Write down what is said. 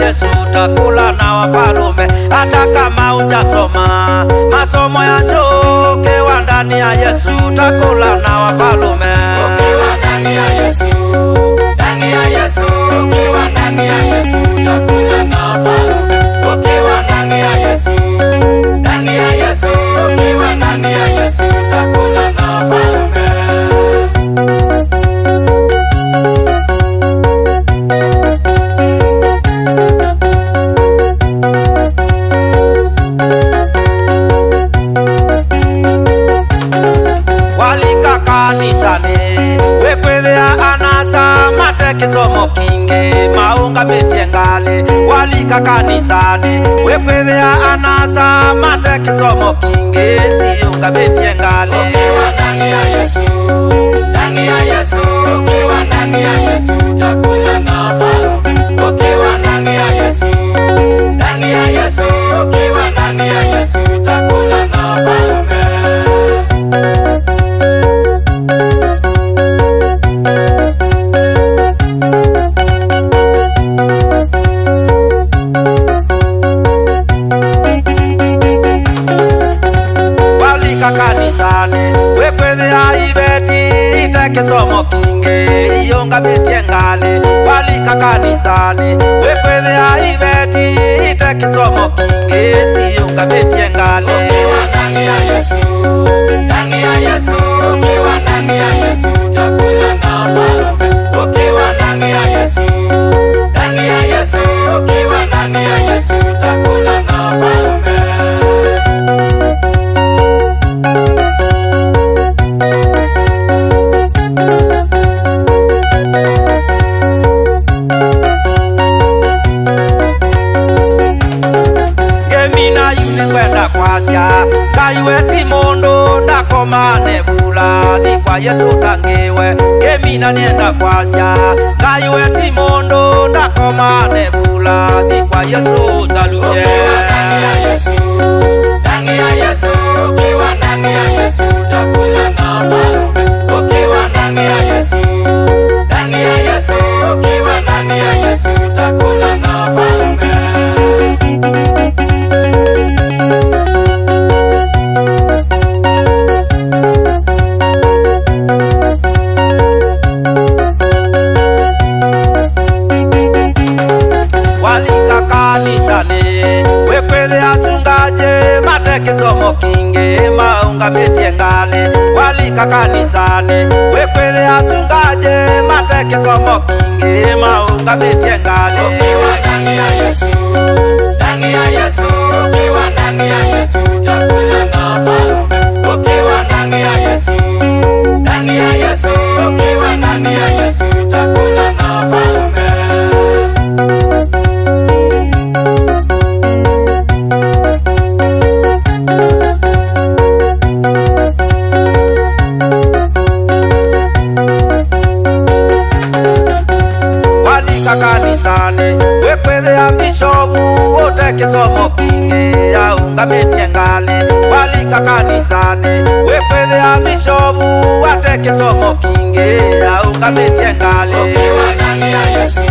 Yesu utakula na wafalume. Hata kama hujasoma masomo ya chuo, ukiwa ndani ya Yesu utakula na wafalume. Ukiwa ndani ya Yesu, ndani ya Yesu, ukiwa ndani ya Yesu utakula na wafalume. Ukiwa ndani ya Yesu, ndani ya Yesu, ukiwa ndani ya Yesu utakula na wafalume. Kisomo kingi maunga metiengale walika kanisani, wekwevea anasa mate kisomo kingi siunga metiengale. Ukiwa ndani ya Yesu, ndani ya Yesu, ukiwa ndani ya Yesu utakula na wafalume. Ukiwa ndani ya Yesu, ndani ya Yesu, ukiwa ndani ya Yesu utakula na wafalume. Kanisani wekwevea ibeti ite kisomo kingi iyonga metiengale. Walika kanisani wekwevea ibeti ite kisomo kingi siyunga metiengale. Ukiwa ndani ya Yesu, ndani ya Yesu, ukiwa ndani ya Yesu utakula na wafalume. Ukiwa ndani ya Yesu, ndani ya Yesu, ukiwa ndani ya Yesu utakula na wafalume. Kaiwe timondo ndakomane bula kwa Yesu tangiwe. Gemina nienda kwasya kaiwe timondo ndakomane bula kwa Yesu zaluje. Ukiwa ndani ya Yesu, ndani ya Yesu, ukiwa ndani ya Yesu utakula na wafalume. Ukiwa ndani ya Yesu, ndani ya Yesu, ukiwa ndani ya Yesu utakula na wafalume. Kisomo kingi maunga metiengale. Walika kanisani wekwele atungaje mate kisomo kingi maunga metiengale. Ukiwa ndani ya Yesu, ndani ya Yesu, ukiwa ndani ya Yesu utakula na wafalume. Ukiwa ndani ya Yesu, ndani ya Yesu, ukiwa ndani ya Yesu utakula na wafalume. Kanisani wekwevea bishopu wote kisomo kingi aunga metiengale. Walika kanisani wekwevea bishopu wote kisomo kingi aunga metiengale. Ukiwa ndani ya Yesu,